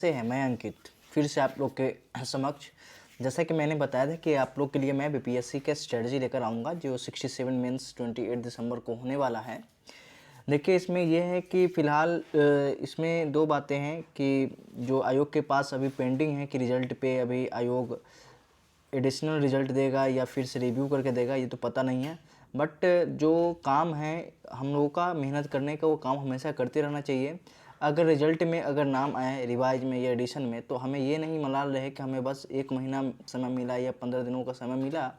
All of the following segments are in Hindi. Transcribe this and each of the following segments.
नमस्ते हैं, मैं अंकित फिर से आप लोग के समक्ष। जैसा कि मैंने बताया था कि आप लोग के लिए मैं बीपीएससी का स्ट्रेटजी लेकर आऊँगा जो 67 मेंस 28 दिसंबर को होने वाला है। देखिए, इसमें यह है कि फ़िलहाल इसमें दो बातें हैं कि जो आयोग के पास अभी पेंडिंग है कि रिज़ल्ट पे अभी आयोग एडिशनल रिज़ल्ट देगा या फिर से रिव्यू करके देगा, ये तो पता नहीं है। बट जो काम है हम लोगों का मेहनत करने का, वो काम हमेशा करते रहना चाहिए। अगर रिज़ल्ट में अगर नाम आए रिवाइज में या एडिशन में, तो हमें ये नहीं मलाल रहे कि हमें बस 1 महीना समय मिला या 15 दिनों का समय मिला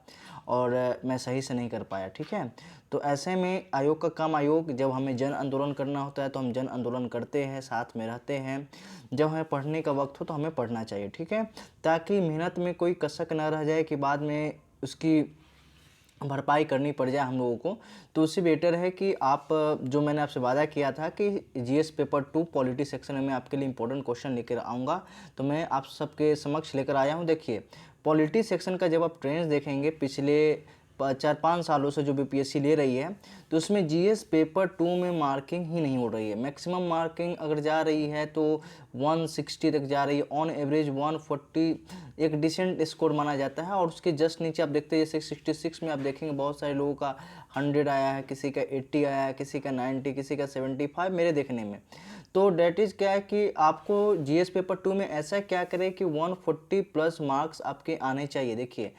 और मैं सही से नहीं कर पाया, ठीक है। तो ऐसे में आयोग का काम, आयोग जब हमें जन आंदोलन करना होता है तो हम जन आंदोलन करते हैं, साथ में रहते हैं। जब हमें पढ़ने का वक्त हो तो हमें पढ़ना चाहिए, ठीक है, ताकि मेहनत में कोई कसक ना रह जाए कि बाद में उसकी भरपाई करनी पड़ जाए हम लोगों को। तो उससे बेटर है कि आप, जो मैंने आपसे वादा किया था कि जीएस पेपर 2 पॉलिटी सेक्शन में आपके लिए इंपॉर्टेंट क्वेश्चन लेकर आऊँगा, तो मैं आप सबके समक्ष लेकर आया हूँ। देखिए, पॉलिटी सेक्शन का जब आप ट्रेंड्स देखेंगे पिछले 4-5 सालों से जो बीपीएससी ले रही है, तो उसमें जीएस पेपर 2 में मार्किंग ही नहीं हो रही है। मैक्सिमम मार्किंग अगर जा रही है तो 160 तक जा रही है, ऑन एवरेज 140 एक डिसेंट स्कोर माना जाता है। और उसके जस्ट नीचे आप देखते हैं, जैसे 66 में आप देखेंगे बहुत सारे लोगों का 100 आया है, किसी का 80 आया है, किसी का 90, किसी का 75 मेरे देखने में। तो डेट इज़ क्या है कि आपको जीएस पेपर 2 में ऐसा क्या करें कि 140 प्लस मार्क्स आपके आने चाहिए। देखिए,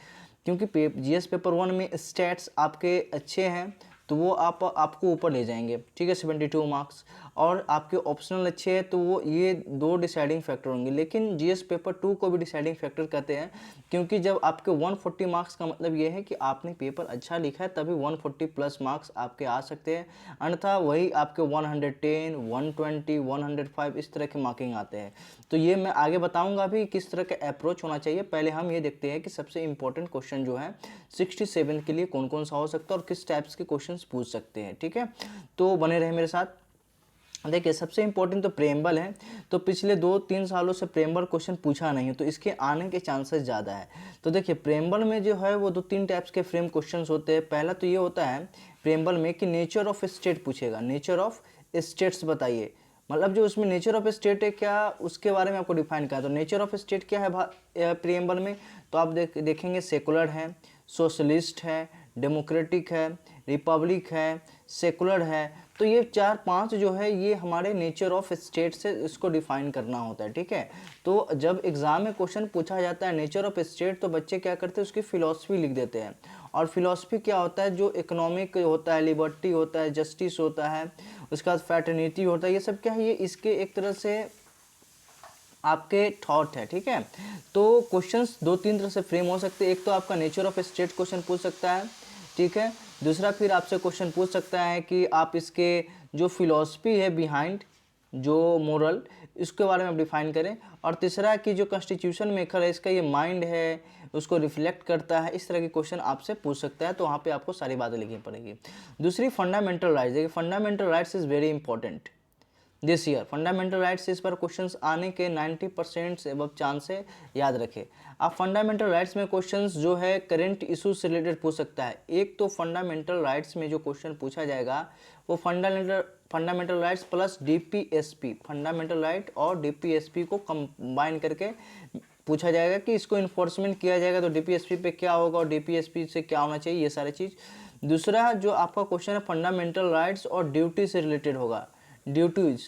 क्योंकि जीएस पेपर 1 में स्टैट्स आपके अच्छे हैं तो वो आपको ऊपर ले जाएंगे, ठीक है, 72 मार्क्स। और आपके ऑप्शनल अच्छे हैं तो वो ये 2 डिसाइडिंग फैक्टर होंगे। लेकिन जीएस पेपर 2 को भी डिसाइडिंग फैक्टर कहते हैं, क्योंकि जब आपके 140 मार्क्स का मतलब ये है कि आपने पेपर अच्छा लिखा है, तभी 140 प्लस मार्क्स आपके आ सकते हैं। अन्यथा वही आपके 110, 120, 105 इस तरह के मार्किंग आते हैं। तो ये मैं आगे बताऊंगा भी किस तरह का अप्रोच होना चाहिए। पहले हम ये देखते हैं कि सबसे इंपॉर्टेंट क्वेश्चन जो है 67 के लिए कौन कौन सा हो सकता है और किस टाइप्स के क्वेश्चंस पूछ सकते हैं, ठीक है। तो बने रहे मेरे साथ। देखिए, सबसे इंपॉर्टेंट तो प्रेम्बल है। तो पिछले 2-3 सालों से प्रेम्बल क्वेश्चन पूछा नहीं है, तो इसके आने के चांसेस ज़्यादा है। तो देखिए, प्रेम्बल में जो है वो 2-3 टाइप्स के फ्रेम क्वेश्चंस होते हैं। पहला तो ये होता है प्रेम्बल में कि नेचर ऑफ स्टेट पूछेगा, नेचर ऑफ स्टेट्स बताइए। मतलब जो उसमें नेचर ऑफ स्टेट है क्या, उसके बारे में आपको डिफाइन करना है। तो नेचर ऑफ स्टेट क्या है प्रेम्बल में, तो आप देखेंगे सेकुलर है, सोशलिस्ट है, डेमोक्रेटिक है, रिपब्लिक है, सेकुलर है। तो ये 4-5 जो है ये हमारे नेचर ऑफ स्टेट से इसको डिफाइन करना होता है, ठीक है। तो जब एग्जाम में क्वेश्चन पूछा जाता है नेचर ऑफ स्टेट, तो बच्चे क्या करते हैं, उसकी फिलॉसफी लिख देते हैं। और फिलॉसफी क्या होता है, जो इकोनॉमिक होता है, लिबर्टी होता है, जस्टिस होता है, उसके बाद फ्रैटर्निटी होता है, ये सब क्या है, ये इसके एक तरह से आपके थॉट है, ठीक है। तो क्वेश्चंस 2-3 तरह से फ्रेम हो सकते हैं। एक तो आपका नेचर ऑफ स्टेट क्वेश्चन पूछ सकता है, ठीक है। दूसरा फिर आपसे क्वेश्चन पूछ सकता है कि आप इसके जो फिलॉसफी है बिहाइंड, जो मोरल, इसके बारे में आप डिफाइन करें। और तीसरा कि जो कॉन्स्टिट्यूशन मेकर है इसका ये माइंड है, उसको रिफ्लेक्ट करता है, इस तरह के क्वेश्चन आपसे पूछ सकता है। तो वहाँ पे आपको सारी बातें लिखनी पड़ेगी। दूसरी फंडामेंटल राइट्स। देखिए, fundamental rights is very important this year. Fundamental rights इस पर क्वेश्चंस आने के 90% से अब चांस है, याद रखें आप। फंडामेंटल राइट्स में क्वेश्चंस जो है करंट इशूज से रिलेटेड पूछ सकता है। एक तो फंडामेंटल राइट्स में जो क्वेश्चन पूछा जाएगा वो fundamental rights plus DPSP, fundamental right और डीपीएसपी को कंबाइन करके पूछा जाएगा कि इसको इन्फोर्समेंट किया जाएगा तो डीपीएसपी पे क्या होगा और डीपीएसपी से क्या होना चाहिए, ये सारी चीज़। दूसरा जो आपका क्वेश्चन है फंडामेंटल राइट्स और ड्यूटी से रिलेटेड होगा, ड्यूटीज।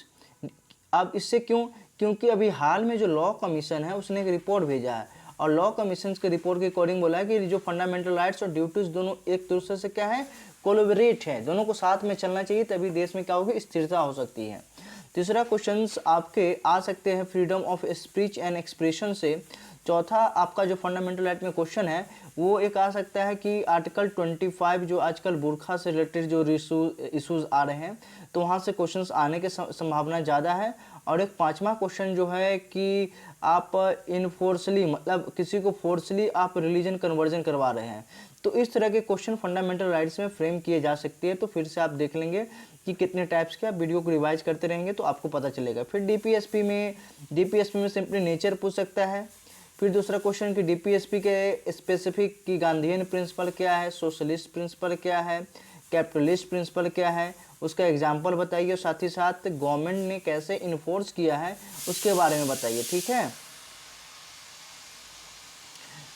अब इससे क्योंकि अभी हाल में जो लॉ कमीशन है उसने एक रिपोर्ट भेजा है और लॉ कमीशन के रिपोर्ट के अकॉर्डिंग बोला है कि जो फंडामेंटल राइट्स और ड्यूटीज दोनों एक दूसरे से क्या है, कोलैबोरेट है, दोनों को साथ में चलना चाहिए, तभी देश में क्या होगी, स्थिरता हो सकती है। तीसरा क्वेश्चंस आपके आ सकते हैं freedom of speech and expression से। चौथा आपका जो फंडामेंटल राइट में क्वेश्चन है वो एक आ सकता है कि आर्टिकल 25, जो आजकल बुरखा से रिलेटेड जो इशूज़ आ रहे हैं, तो वहाँ से क्वेश्चंस आने की संभावना ज़्यादा है। और एक पांचवा क्वेश्चन जो है कि आप इनफोर्सली, मतलब किसी को फोर्सली आप रिलीजन कन्वर्जन करवा रहे हैं, तो इस तरह के क्वेश्चन फंडामेंटल राइट्स में फ्रेम किए जा सकते हैं। तो फिर से आप देख लेंगे कि कितने टाइप्स के, आप वीडियो को रिवाइज करते रहेंगे तो आपको पता चलेगा। फिर डीपीएसपी में सिंपली नेचर पूछ सकता है। फिर दूसरा क्वेश्चन कि डीपीएसपी के स्पेसिफिक की गांधीयन प्रिंसिपल क्या है, सोशलिस्ट प्रिंसिपल क्या है, कैपिटलिस्ट प्रिंसिपल क्या है, उसका एग्जाम्पल बताइए, साथ ही साथ गवर्नमेंट ने कैसे इन्फोर्स किया है उसके बारे में बताइए, ठीक है।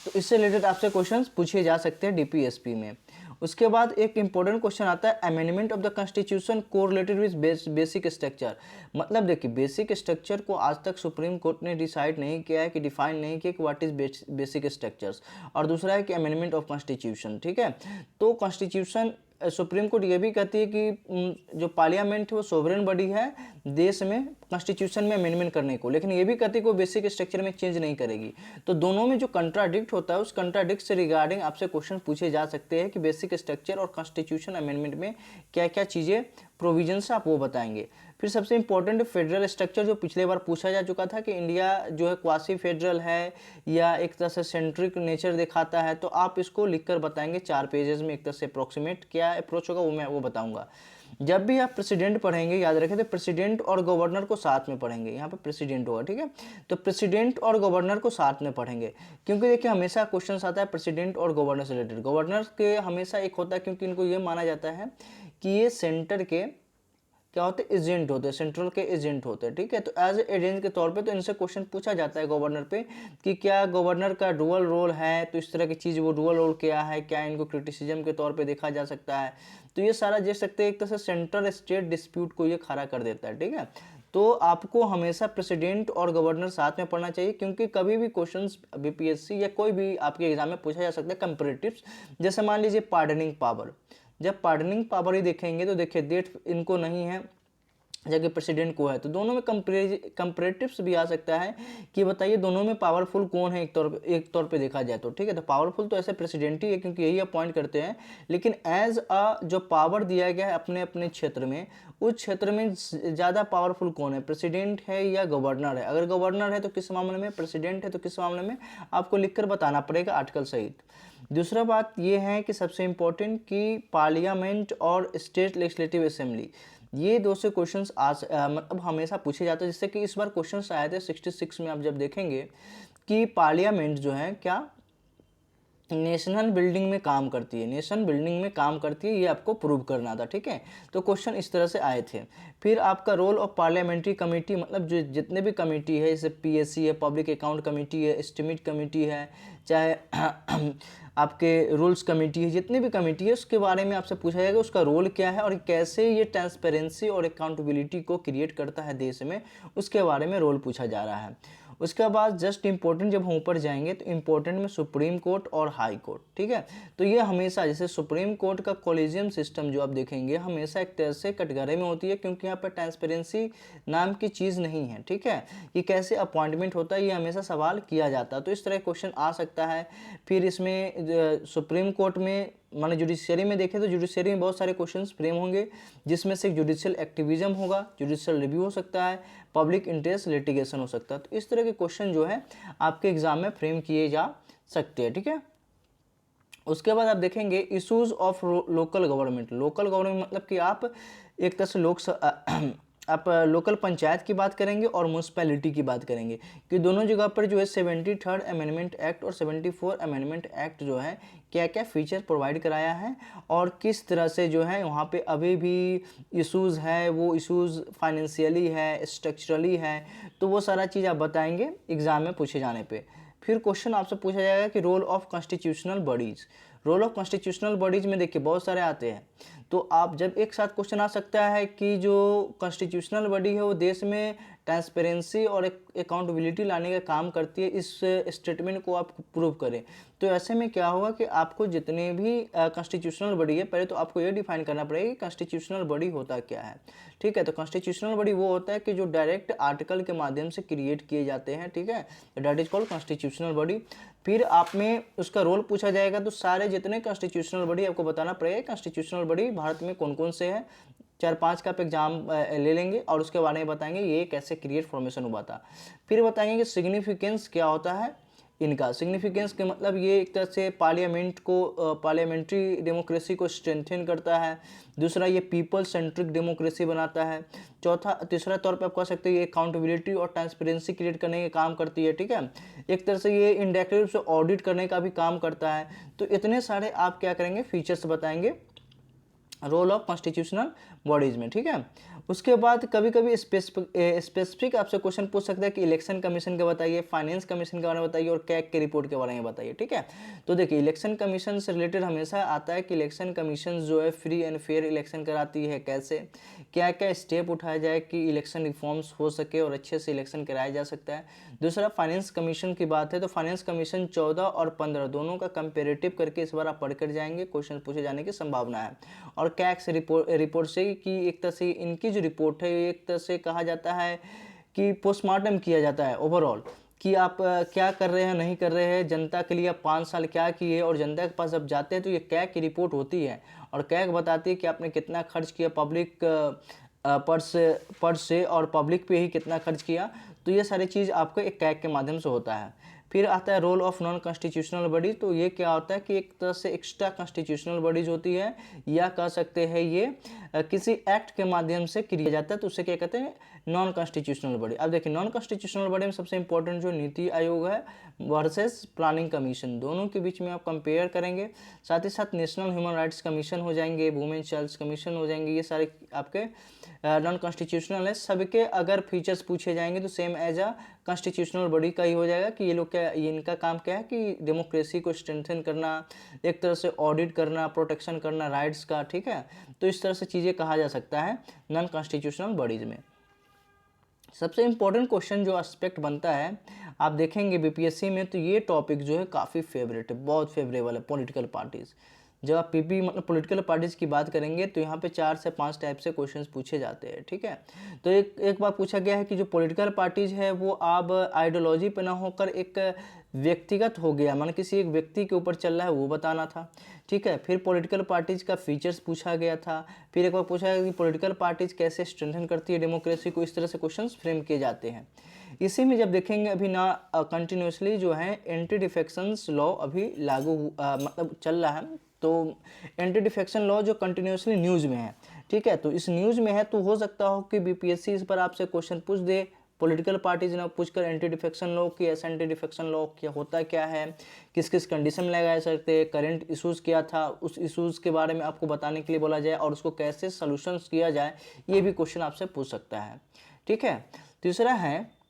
तो इससे रिलेटेड आपसे क्वेश्चंस पूछे जा सकते हैं डीपीएसपी में। उसके बाद एक इंपॉर्टेंट क्वेश्चन आता है amendment of the constitution correlated with basic structure. मतलब देखिए बेसिक स्ट्रक्चर को आज तक सुप्रीम कोर्ट ने डिसाइड नहीं किया है कि डिफाइन नहीं किया कि व्हाट इज बेसिक स्ट्रक्चर्स, और दूसरा है कि अमेंडमेंट ऑफ कॉन्स्टिट्यूशन, ठीक है। तो कॉन्स्टिट्यूशन सुप्रीम कोर्ट ये भी कहती है कि जो पार्लियामेंट है वो सोवरेन बॉडी है देश में कॉन्स्टिट्यूशन में अमेंडमेंट करने को, लेकिन ये भी कहती है कि वो बेसिक स्ट्रक्चर में चेंज नहीं करेगी। तो दोनों में जो कंट्राडिक्ट होता है उस कंट्राडिक्ट से रिगार्डिंग आपसे क्वेश्चन पूछे जा सकते हैं कि बेसिक स्ट्रक्चर और कॉन्स्टिट्यूशन अमेंडमेंट में क्या क्या चीज़ें प्रोविजंस आप वो बताएंगे। फिर सबसे इंपॉर्टेंट फेडरल स्ट्रक्चर, जो पिछले बार पूछा जा चुका था कि इंडिया जो है क्वासी फेडरल है या एक तरह से सेंट्रिक नेचर दिखाता है, तो आप इसको लिखकर बताएंगे 4 पेजेस में, एक तरह से अप्रोक्सीमेट क्या अप्रोच होगा वो मैं वो बताऊंगा। जब भी आप प्रेसिडेंट पढ़ेंगे याद रखें तो प्रेसिडेंट और गवर्नर को साथ में पढ़ेंगे, यहाँ पे प्रेसिडेंट होगा, ठीक है। तो प्रेसिडेंट और गवर्नर को साथ में पढ़ेंगे, क्योंकि देखिए हमेशा क्वेश्चन आता है प्रेसिडेंट और गवर्नर से रिलेटेड। गवर्नर के हमेशा एक होता है क्योंकि इनको ये माना जाता है कि ये सेंटर के क्या होते हैं, एजेंट होते हैं, सेंट्रल के एजेंट होते हैं, ठीक है। तो एज एजेंट के तौर पे तो इनसे क्वेश्चन पूछा जाता है गवर्नर पे कि क्या गवर्नर का डुअल रोल है, तो इस तरह की चीज़ वो डुअल रोल क्या है, क्या इनको क्रिटिसिज्म के तौर पे देखा जा सकता है। तो ये सारा देख सकते हैं एक तरह से सेंट्रल स्टेट डिस्प्यूट को ये खड़ा कर देता है, ठीक है। तो आपको हमेशा प्रेसिडेंट और गवर्नर साथ में पढ़ना चाहिए, क्योंकि कभी भी क्वेश्चंस बीपीएससी या कोई भी आपके एग्जाम में पूछा जा सकता है कंपैरेटिव्स। जैसे मान लीजिए पार्डनिंग पावर, जब पार्डनिंग पावर ही देखेंगे तो देखिए डेट इनको नहीं है जबकि प्रेसिडेंट को है, तो दोनों में कंपैरेटिव्स भी आ सकता है कि बताइए दोनों में पावरफुल कौन है एक तौर पे देखा जाए तो, ठीक है। तो पावरफुल तो ऐसे प्रेसिडेंट ही है क्योंकि यही अपॉइंट करते हैं, लेकिन एज अ जो पावर दिया गया है अपने अपने क्षेत्र में, उस क्षेत्र में ज़्यादा पावरफुल कौन है, प्रेसिडेंट है या गवर्नर है। अगर गवर्नर है तो किस मामले में, प्रेसिडेंट है तो किस मामले में, आपको लिखकर बताना पड़ेगा आर्टिकल सहित। दूसरा बात यह है कि सबसे इम्पोर्टेंट कि पार्लियामेंट और स्टेट लेजिस्लेटिव असेंबली, ये दो से क्वेश्चंस मतलब हमेशा पूछे जाते हैं, जिससे कि इस बार क्वेश्चंस आए थे 66 में। आप जब देखेंगे कि पार्लियामेंट जो है क्या नेशनल बिल्डिंग में काम करती है, नेशनल बिल्डिंग में काम करती है, ये आपको प्रूव करना था, ठीक है। तो क्वेश्चन इस तरह से आए थे। फिर आपका रोल ऑफ पार्लियामेंट्री कमेटी, मतलब जो जितने भी कमेटी है, जैसे पीएससी है, पब्लिक अकाउंट कमेटी है, एस्टिमेट कमेटी है, चाहे आपके रूल्स कमेटी है, जितनी भी कमेटी है उसके बारे में आपसे पूछा जाएगा उसका रोल क्या है और कैसे ये ट्रांसपेरेंसी और अकाउंटेबिलिटी को क्रिएट करता है देश में, उसके बारे में रोल पूछा जा रहा है। उसके बाद जस्ट इंपॉर्टेंट जब हम ऊपर जाएंगे तो इंपॉर्टेंट में सुप्रीम कोर्ट और हाई कोर्ट, ठीक है। तो ये हमेशा जैसे सुप्रीम कोर्ट का कॉलेजियम सिस्टम जो आप देखेंगे हमेशा एक तरह से कटघरे में होती है, क्योंकि यहाँ पर ट्रांसपेरेंसी नाम की चीज़ नहीं है, ठीक है। ये कैसे अपॉइंटमेंट होता है ये हमेशा सवाल किया जाता है, तो इस तरह क्वेश्चन आ सकता है। फिर इसमें सुप्रीम कोर्ट में माने जुडिशियरी में देखें तो जुडिशियरी में बहुत सारे क्वेश्चंस फ्रेम होंगे, जिसमें से जुडिशियल एक्टिविज्म होगा, जुडिशियल रिव्यू हो सकता है, पब्लिक इंटरेस्ट लिटिगेशन हो सकता है। तो इस तरह के क्वेश्चन जो है आपके एग्जाम में फ्रेम किए जा सकते हैं, ठीक है। उसके बाद आप देखेंगे issues of local government. Local government मतलब कि आप एक तरह से आप लोकल पंचायत की बात करेंगे और म्यूनसिपैलिटी की बात करेंगे कि दोनों जगह पर जो है 73rd अमेंडमेंट एक्ट और 74 अमेंडमेंट एक्ट जो है क्या क्या फीचर प्रोवाइड कराया है और किस तरह से जो है वहाँ पे अभी भी इश्यूज़ है, वो इश्यूज़ फाइनेंशियली है, स्ट्रक्चरली है, तो वो सारा चीज़ आप बताएंगे एग्ज़ाम में पूछे जाने पे। फिर क्वेश्चन आपसे पूछा जाएगा कि role of constitutional bodies. Role of constitutional bodies में देखिए बहुत सारे आते हैं, तो आप जब एक साथ क्वेश्चन आ सकता है कि जो कॉन्स्टिट्यूशनल बॉडी है वो देश में ट्रांसपेरेंसी और अकाउंटेबिलिटी लाने का काम करती है, इस स्टेटमेंट को आप प्रूव करें। तो ऐसे में क्या होगा कि आपको जितने भी कॉन्स्टिट्यूशनल बॉडी है, पहले तो आपको ये डिफाइन करना पड़ेगा कि कॉन्स्टिट्यूशनल बॉडी होता क्या है, ठीक है। तो कॉन्स्टिट्यूशनल बॉडी वो होता है कि जो डायरेक्ट आर्टिकल के माध्यम से क्रिएट किए जाते हैं, ठीक है, that is called constitutional body. फिर आप में उसका रोल पूछा जाएगा, तो सारे जितने कॉन्स्टिट्यूशनल बॉडी आपको बताना पड़ेगा कॉन्स्टिट्यूशनल बॉडी भारत में कौन कौन से हैं। 4-5 का आप एग्जाम ले लेंगे और उसके बारे में बताएंगे ये कैसे क्रिएट फॉर्मेशन हुआ था। फिर बताएंगे कि सिग्निफिकेंस क्या होता है इनका। सिग्निफिकेंस के मतलब ये एक तरह से पार्लियामेंट को पार्लियामेंट्री डेमोक्रेसी को स्ट्रेंथन करता है। दूसरा ये पीपल सेंट्रिक डेमोक्रेसी बनाता है। तीसरा तौर पे आप कह सकते हैं ये अकाउंटेबिलिटी और ट्रांसपेरेंसी क्रिएट करने का काम करती है, ठीक है। एक तरह से ये इंडायरेक्टली से ऑडिट करने का भी काम करता है। तो इतने सारे आप क्या करेंगे फीचर्स बताएंगे रोल ऑफ कॉन्स्टिट्यूशनल बॉडीज़ में, ठीक है। उसके बाद कभी कभी स्पेसिफिक आपसे क्वेश्चन पूछ सकता है कि इलेक्शन कमीशन का बताइए, फाइनेंस कमीशन के बारे में बताइए और कैग के रिपोर्ट के बारे में बताइए, ठीक है। तो देखिए इलेक्शन कमीशन से रिलेटेड हमेशा आता है कि इलेक्शन कमीशन जो है फ्री एंड फेयर इलेक्शन कराती है, कैसे, क्या क्या स्टेप उठाया जाए कि इलेक्शन रिफॉर्म्स हो सके और अच्छे से इलेक्शन कराया जा सकता है। दूसरा फाइनेंस कमीशन की बात है तो फाइनेंस कमीशन 14 और 15 दोनों का कंपेरेटिव करके इस बार आप पढ़ कर जाएंगे, क्वेश्चन पूछे जाने की संभावना है। और कैग रिपोर्ट से कि एक तरह से इनकी जो रिपोर्ट है एक तरह से कहा जाता है कि पोस्टमार्टम किया जाता है ओवरऑल कि आप क्या कर रहे हैं नहीं कर रहे हैं, जनता के लिए आप 5 साल क्या किए, और जनता के पास जब जाते हैं तो ये कैग की रिपोर्ट होती है और कैग बताती है कि आपने कितना खर्च किया पब्लिक पर्स से और पब्लिक पे ही कितना खर्च किया। तो ये सारी चीज़ आपको एक कैग के माध्यम से होता है। फिर आता है role of non constitutional body. तो ये क्या होता है कि एक तरह से एक्स्ट्रा कॉन्स्टिट्यूशनल बॉडीज होती है या कह सकते हैं ये किसी एक्ट के माध्यम से किया जाता है, तो उससे क्या कहते हैं नॉन कॉन्स्टिट्यूशनल बॉडी। अब देखिए नॉन कॉन्स्टिट्यूशनल बॉडी में सबसे इंपॉर्टेंट जो नीति आयोग है वर्सेस प्लानिंग कमीशन, दोनों के बीच में आप कंपेयर करेंगे। साथ ही साथ नेशनल ह्यूमन राइट्स कमीशन हो जाएंगे, वुमेन चाइल्ड्स कमीशन हो जाएंगे, ये सारे आपके नॉन कॉन्स्टिट्यूशनल है। सबके अगर फीचर्स पूछे जाएंगे तो same as a constitutional body का ही हो जाएगा कि ये लोग क्या, ये इनका काम क्या है कि डेमोक्रेसी को स्ट्रेंथन करना, एक तरह से ऑडिट करना, प्रोटेक्शन करना राइट्स का, ठीक है। तो इस तरह से चीज़ें कहा जा सकता है नॉन कॉन्स्टिट्यूशनल बॉडीज़ में। सबसे इम्पोर्टेंट क्वेश्चन जो एस्पेक्ट बनता है आप देखेंगे बीपीएससी में, तो ये टॉपिक जो है काफ़ी फेवरेट है, बहुत फेवरेबल है, पॉलिटिकल पार्टीज़। जब आप पीपी मतलब पॉलिटिकल पार्टीज़ की बात करेंगे तो यहाँ पे 4 से 5 टाइप से क्वेश्चंस पूछे जाते हैं, ठीक है। तो एक बार पूछा गया है कि जो पॉलिटिकल पार्टीज़ है वो अब आइडियोलॉजी पे ना होकर एक व्यक्तिगत हो गया, मान किसी एक व्यक्ति के ऊपर चल रहा है वो बताना था, ठीक है। फिर पॉलिटिकल पार्टीज़ का फीचर्स पूछा गया था। फिर एक बार पूछा गया कि पॉलिटिकल पार्टीज़ कैसे स्ट्रेंथन करती है डेमोक्रेसी को, इस तरह से क्वेश्चंस फ्रेम किए जाते हैं। इसी में जब देखेंगे अभी ना कंटिन्यूसली जो है एंटी डिफेक्शंस लॉ अभी लागू मतलब चल रहा है, तो एंटी डिफेक्शन लॉ जो कंटिन्यूसली न्यूज़ में है, ठीक है। तो इस न्यूज़ में है तो हो सकता हो कि बीपीएससी इस पर आपसे क्वेश्चन पूछ दे, पॉलिटिकल पार्टीज ने पूछकर एंटी डिफेक्शन लॉ की, ऐसा एंटी डिफेक्शन लॉ क्या होता क्या है, किस किस कंडीशन में लगाए सकते हैं, करंट इशूज़ क्या था, उस इशूज़ के बारे में आपको बताने के लिए बोला जाए और उसको कैसे सॉल्यूशंस किया जाए, ये भी क्वेश्चन आपसे पूछ सकता है, ठीक है। तीसरा है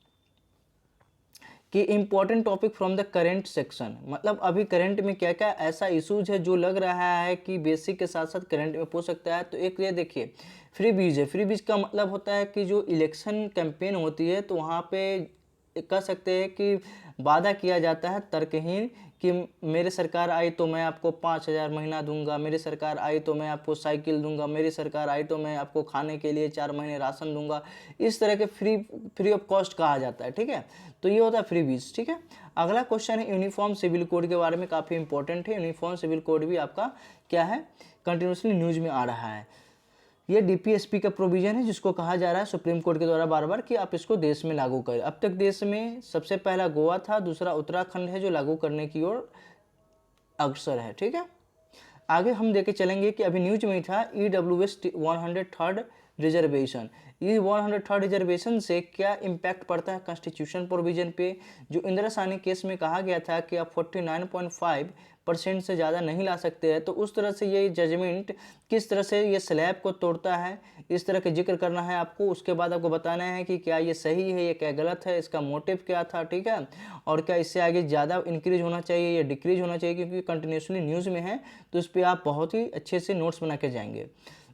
कि important topic from the current section, मतलब अभी करंट में क्या क्या ऐसा इशूज है जो लग रहा है कि बेसिक के साथ साथ करंट में पूछ सकता है। तो एक ये देखिए फ्री बीज है। फ्री बीज का मतलब होता है कि जो इलेक्शन कैंपेन होती है तो वहाँ पे कह सकते हैं कि वादा किया जाता है तर्कहीन कि मेरी सरकार आई तो मैं आपको 5,000 महीना दूंगा, मेरी सरकार आई तो मैं आपको साइकिल दूंगा, मेरी सरकार आई तो मैं आपको खाने के लिए 4 महीने राशन दूंगा, इस तरह के फ्री ऑफ कॉस्ट कहा जाता है, ठीक है। तो ये होता है फ्री बीज, ठीक है। अगला क्वेश्चन है यूनिफॉर्म सिविल कोड के बारे में, काफ़ी इंपॉर्टेंट है। यूनिफॉर्म सिविल कोड भी आपका क्या है कंटिन्यूसली न्यूज में आ रहा है। ये डीपीएसपी का प्रोविजन है जिसको कहा जा रहा है सुप्रीम कोर्ट के द्वारा बार बार कि आप इसको देश में लागू करें। अब तक देश में सबसे पहला गोवा था, दूसरा उत्तराखंड है जो लागू करने की ओर अग्रसर है, ठीक है। आगे हम देखे चलेंगे कि अभी न्यूज में ही था EWS 103rd रिजर्वेशन। ये 103rd रिजर्वेशन से क्या इम्पैक्ट पड़ता है कॉन्स्टिट्यूशन प्रोविजन पे, जो इंदिरा साहनी केस में कहा गया था कि आप 49.5% से ज़्यादा नहीं ला सकते हैं। तो उस तरह से ये जजमेंट किस तरह से ये स्लैब को तोड़ता है, इस तरह के जिक्र करना है आपको। उसके बाद आपको बताना है कि क्या ये सही है या क्या गलत है, इसका मोटिव क्या था, ठीक है, और क्या इससे आगे ज़्यादा इंक्रीज होना चाहिए या डिक्रीज होना चाहिए, क्योंकि कंटिन्यूसली न्यूज़ में है तो उस पर आप बहुत ही अच्छे से नोट्स बना के जाएंगे।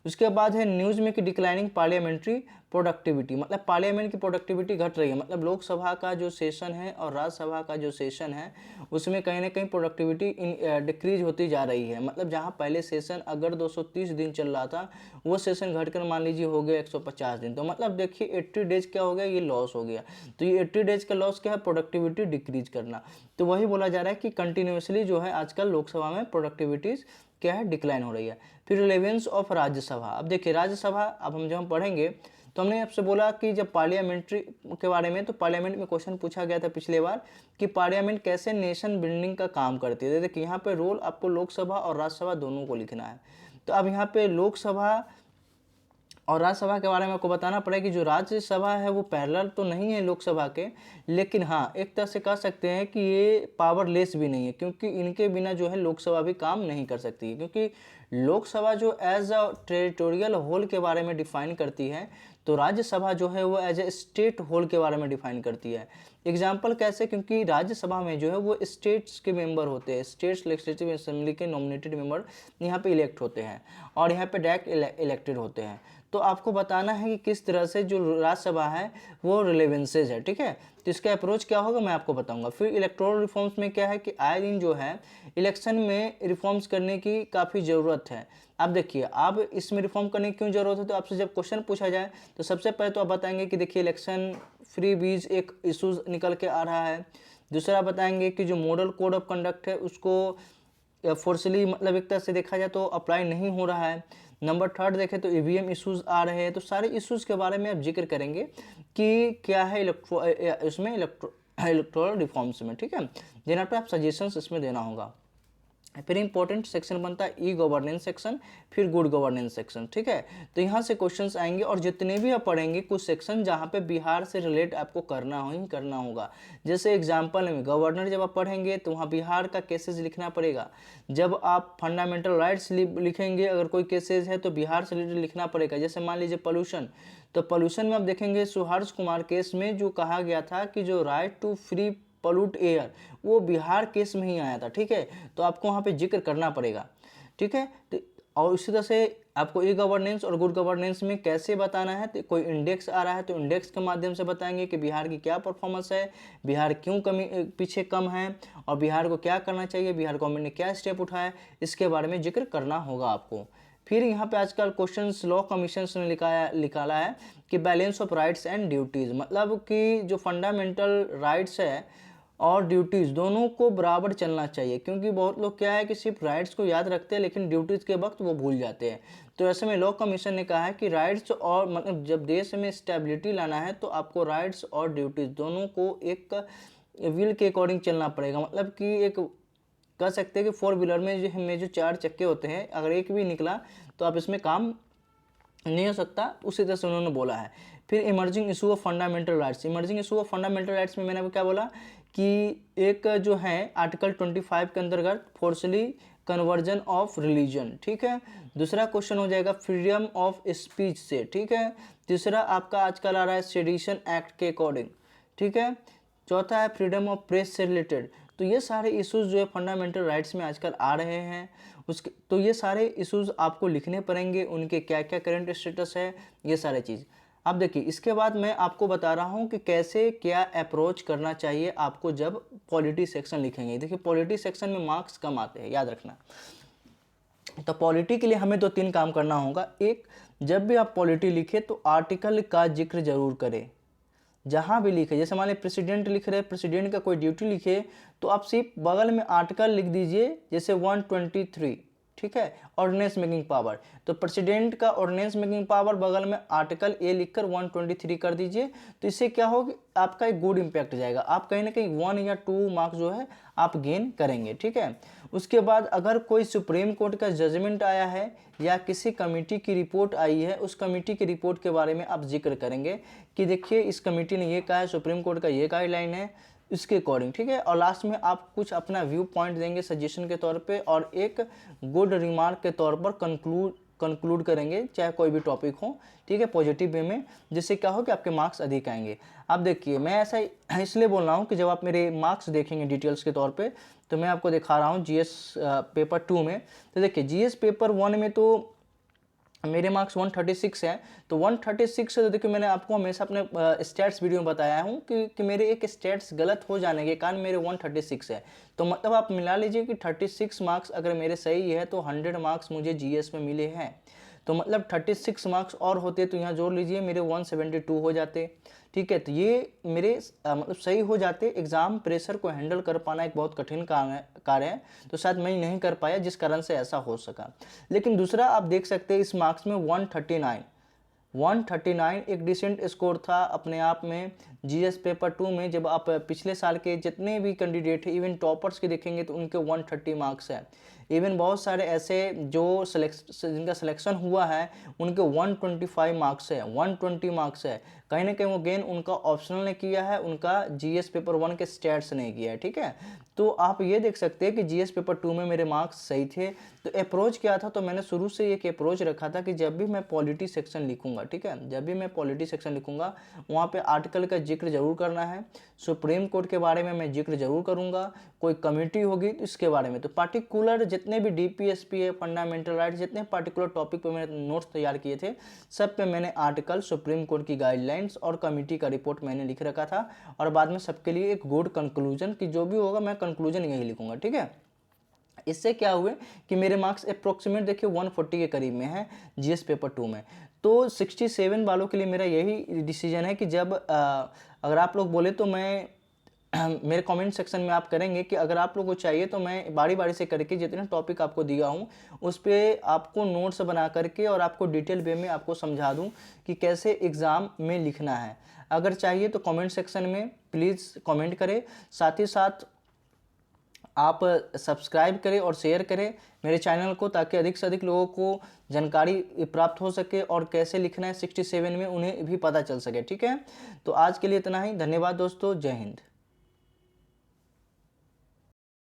उसके बाद है न्यूज़ में कि डिक्लाइनिंग पार्लियामेंट्री प्रोडक्टिविटी, मतलब पार्लियामेंट की प्रोडक्टिविटी घट रही है, मतलब लोकसभा का जो सेशन है और राज्यसभा का जो सेशन है उसमें कहीं ना कहीं प्रोडक्टिविटी डिक्रीज होती जा रही है। मतलब जहां पहले सेशन अगर 230 दिन चल रहा था वो सेशन घटकर मान लीजिए हो गया 150 दिन, तो मतलब देखिए 80 डेज क्या हो गया, ये लॉस हो गया। तो ये 80 डेज का लॉस क्या है, प्रोडक्टिविटी डिक्रीज करना। तो वही बोला जा रहा है कि कंटिन्यूसली जो है आजकल लोकसभा में प्रोडक्टिविटीज़ क्या है डिक्लाइन हो रही है। फिर रिलेवेंस ऑफ राज्यसभा, अब देखिए राज्यसभा अब हम जब हम पढ़ेंगे तो हमने आपसे बोला कि जब पार्लियामेंट्री के बारे में, तो पार्लियामेंट में क्वेश्चन पूछा गया था पिछले बार कि पार्लियामेंट कैसे नेशन बिल्डिंग का काम करती है। देखिए यहाँ पे रोल आपको लोकसभा और राज्यसभा दोनों को लिखना है। तो अब यहाँ पे लोकसभा और राज्यसभा के बारे में आपको बताना पड़ेगा कि जो राज्यसभा है वो पैरेलल तो नहीं है लोकसभा के, लेकिन हाँ एक तरह से कह सकते हैं कि ये पावरलेस भी नहीं है, क्योंकि इनके बिना जो है लोकसभा भी काम नहीं कर सकती है, क्योंकि लोकसभा जो एज अ टेरिटोरियल होल के बारे में डिफाइन करती है, तो राज्यसभा जो है वो एज ए स्टेट होल के बारे में डिफाइन करती है। एग्जाम्पल कैसे, क्योंकि राज्यसभा में जो है वो स्टेट्स के मेंबर होते हैं, स्टेट्स लेजिस्लेटिव असेंबली के नॉमिनेटेड मेंबर यहाँ पे इलेक्ट होते हैं और यहाँ पे डायरेक्ट इलेक्टेड होते हैं। तो आपको बताना है कि किस तरह से जो राज्यसभा है वो रिलेवेंसेज है, ठीक है। तो इसका अप्रोच क्या होगा मैं आपको बताऊंगा। फिर इलेक्टोरल रिफॉर्म्स में क्या है कि आए दिन जो है इलेक्शन में रिफॉर्म्स करने की काफ़ी ज़रूरत है। अब देखिए आप इसमें रिफॉर्म करने की क्यों ज़रूरत है, तो आपसे जब क्वेश्चन पूछा जाए तो सबसे पहले तो आप बताएंगे कि देखिए इलेक्शन फ्री बीज एक इशूज़ निकल के आ रहा है। दूसरा बताएंगे कि जो मॉडल कोड ऑफ कंडक्ट है उसको फोर्सली मतलब एक तरह से देखा जाए तो अप्लाई नहीं हो रहा है। नंबर थर्ड देखें तो ईवीएम इश्यूज आ रहे हैं। तो सारे इश्यूज के बारे में आप जिक्र करेंगे कि क्या है इलेक्टोरल रिफॉर्म्स में, ठीक है, जिन पे आप सजेशंस इसमें देना होगा। फिर इंपॉर्टेंट सेक्शन बनता है ई गवर्नेंस सेक्शन, फिर गुड गवर्नेंस सेक्शन, ठीक है। तो यहाँ से क्वेश्चंस आएंगे और जितने भी आप पढ़ेंगे कुछ सेक्शन जहाँ पे बिहार से रिलेट आपको करना ही करना होगा। जैसे एग्जांपल में गवर्नर जब आप पढ़ेंगे तो वहाँ बिहार का केसेज लिखना पड़ेगा। जब आप फंडामेंटल राइट्स लिखेंगे अगर कोई केसेज है तो बिहार से रिलेटेड लिखना पड़ेगा। जैसे मान लीजिए पोल्यूशन, तो पोल्यूशन में आप देखेंगे सुहार्ष कुमार केस में जो कहा गया था कि जो right to free pollute air वो बिहार केस में ही आया था, ठीक है। तो आपको वहाँ पे जिक्र करना पड़ेगा, ठीक है। तो और इसी तरह से आपको ई गवर्नेंस और गुड गवर्नेंस में कैसे बताना है, तो कोई इंडेक्स आ रहा है तो इंडेक्स के माध्यम से बताएंगे कि बिहार की क्या परफॉर्मेंस है, बिहार क्यों पीछे कम है और बिहार को क्या करना चाहिए, बिहार गवर्नमेंट ने क्या स्टेप उठाया, इसके बारे में जिक्र करना होगा आपको। फिर यहाँ पे आजकल क्वेश्चंस लॉ कमीशन ने निकाला है कि balance of rights and duties, मतलब कि जो फंडामेंटल राइट्स है और ड्यूटीज़ दोनों को बराबर चलना चाहिए, क्योंकि बहुत लोग क्या है कि सिर्फ राइट्स को याद रखते हैं लेकिन ड्यूटीज़ के वक्त वो भूल जाते हैं। तो ऐसे में लॉ कमीशन ने कहा है कि राइट्स और मतलब जब देश में स्टेबिलिटी लाना है तो आपको राइट्स और ड्यूटीज़ दोनों को एक विल के अकॉर्डिंग चलना पड़ेगा। मतलब कि एक कह सकते हैं कि 4 व्हीलर में जो 4 चक्के होते हैं, अगर एक भी निकला तो आप इसमें काम नहीं हो सकता, उसी तरह से उन्होंने बोला है। फिर emerging issue of fundamental rights, emerging issue of fundamental rights में मैंने आपको क्या बोला कि एक जो है आर्टिकल 25 के अंतर्गत फोर्सली कन्वर्जन ऑफ रिलीजन, ठीक है। दूसरा क्वेश्चन हो जाएगा फ्रीडम ऑफ स्पीच से, ठीक है। तीसरा आपका आजकल आ रहा है सेडिशन एक्ट के अकॉर्डिंग, ठीक है। चौथा है फ्रीडम ऑफ प्रेस से रिलेटेड। तो ये सारे इश्यूज जो है फंडामेंटल राइट्स में आजकल आ रहे हैं, उसके तो ये सारे इश्यूज आपको लिखने पड़ेंगे, उनके क्या क्या करंट स्टेटस है, ये सारे चीज़। अब देखिए इसके बाद मैं आपको बता रहा हूँ कि कैसे क्या अप्रोच करना चाहिए आपको जब पॉलिटी सेक्शन लिखेंगे। देखिए पॉलिटी सेक्शन में मार्क्स कम आते हैं, याद रखना। तो पॉलिटी के लिए हमें 2-3 काम करना होगा। एक, जब भी आप पॉलिटी लिखे तो आर्टिकल का जिक्र जरूर करें, जहाँ भी लिखे। जैसे मान लीजिए प्रेसिडेंट लिख रहे हैं, प्रेसिडेंट का कोई ड्यूटी लिखे तो आप सिर्फ बगल में आर्टिकल लिख दीजिए, जैसे 123, ठीक है, ऑर्डिनेंस मेकिंग पावर। तो प्रेसिडेंट का ऑर्डिनेंस मेकिंग पावर बगल में आर्टिकल ए लिखकर 123 कर दीजिए। तो इससे क्या होगा, आपका एक गुड इम्पैक्ट जाएगा, आप कहीं ना कहीं 1 या 2 मार्क्स जो है आप गेन करेंगे, ठीक है। उसके बाद अगर कोई सुप्रीम कोर्ट का जजमेंट आया है या किसी कमेटी की रिपोर्ट आई है, उस कमेटी की रिपोर्ट के बारे में आप जिक्र करेंगे कि देखिए इस कमेटी ने ये कहा है, सुप्रीम कोर्ट का ये गाइडलाइन है, इसके अकॉर्डिंग, ठीक है। और लास्ट में आप कुछ अपना व्यू पॉइंट देंगे सजेशन के तौर पे और एक गुड रिमार्क के तौर पर कंक्लूड करेंगे, चाहे कोई भी टॉपिक हो, ठीक है, पॉजिटिव वे में, जिससे क्या हो कि आपके मार्क्स अधिक आएंगे। अब देखिए मैं ऐसा इसलिए बोल रहा हूँ कि जब आप मेरे मार्क्स देखेंगे डिटेल्स के तौर पे, तो मैं आपको दिखा रहा हूँ जीएस पेपर 2 में। तो देखिए जीएस पेपर 1 में तो मेरे मार्क्स 136 है। तो 136 से तो देखिए मैंने आपको हमेशा अपने स्टैट्स वीडियो में बताया हूँ कि मेरे एक स्टैट्स गलत हो जाने के कारण मेरे 136 है। तो मतलब आप मिला लीजिए कि 36 मार्क्स अगर मेरे सही है तो 100 मार्क्स मुझे जीएस में मिले हैं। तो मतलब 36 मार्क्स और होते तो यहाँ जोड़ लीजिए मेरे 172 हो जाते, ठीक है। तो ये मेरे मतलब सही हो जाते। एग्ज़ाम प्रेशर को हैंडल कर पाना एक बहुत कठिन कार्य है, तो शायद मैं नहीं कर पाया जिस कारण से ऐसा हो सका। लेकिन दूसरा आप देख सकते हैं इस मार्क्स में 139 139 एक डिसेंट स्कोर था अपने आप में। जीएस पेपर 2 में जब आप पिछले साल के जितने भी कैंडिडेट हैं, इवन टॉपर्स के देखेंगे तो उनके 130 मार्क्स है। इवन बहुत सारे ऐसे जो जिनका सिलेक्शन हुआ है उनके 125 मार्क्स है, 120 मार्क्स है। कहीं ना कहीं वो गेन उनका ऑप्शनल ने किया है, उनका जीएस पेपर 1 के स्टैट्स ने किया है, ठीक है। तो आप ये देख सकते हैं कि जीएस पेपर 2 में मेरे मार्क्स सही थे। तो अप्रोच क्या था, तो मैंने शुरू से एक अप्रोच रखा था कि जब भी मैं पॉलिटी सेक्शन लिखूंगा, ठीक है, जब भी मैं पॉलिटी सेक्शन लिखूंगा वहाँ पे आर्टिकल का जिक्र जरूर करना है, सुप्रीम कोर्ट के बारे में मैं जिक्र जरूर करूंगा, कोई कमेटी होगी तो इसके बारे में। तो पार्टिकुलर जितने भी डीपीएसपी है, फंडामेंटल राइट, जितने पार्टिकुलर टॉपिक पे मैंने नोट्स तैयार किए थे, सब पे मैंने आर्टिकल, सुप्रीम कोर्ट की गाइडलाइंस और कमेटी का रिपोर्ट मैंने लिख रखा था। और बाद में सबके लिए एक गुड कंक्लूजन कि जो भी होगा मैं कंक्लूजन यही लिखूंगा, ठीक है। इससे क्या हुए कि मेरे मार्क्स अप्रोक्सीमेट देखिए 140 के करीब में है जीएस पेपर 2 में। तो 67 वालों के लिए मेरा यही डिसीजन है कि जब अगर आप लोग बोले तो मैं मेरे कमेंट सेक्शन में आप करेंगे कि अगर आप लोगों को चाहिए तो मैं बारी बारी से करके जितने टॉपिक आपको दिया हूँ उस पर आपको नोट्स बना करके और आपको डिटेल वे में आपको समझा दूँ कि कैसे एग्ज़ाम में लिखना है। अगर चाहिए तो कमेंट सेक्शन में प्लीज़ कमेंट करें, साथ ही साथ आप सब्सक्राइब करें और शेयर करें मेरे चैनल को, ताकि अधिक से अधिक लोगों को जानकारी प्राप्त हो सके और कैसे लिखना है 67 में उन्हें भी पता चल सके, ठीक है। तो आज के लिए इतना ही, धन्यवाद दोस्तों, जय हिंद।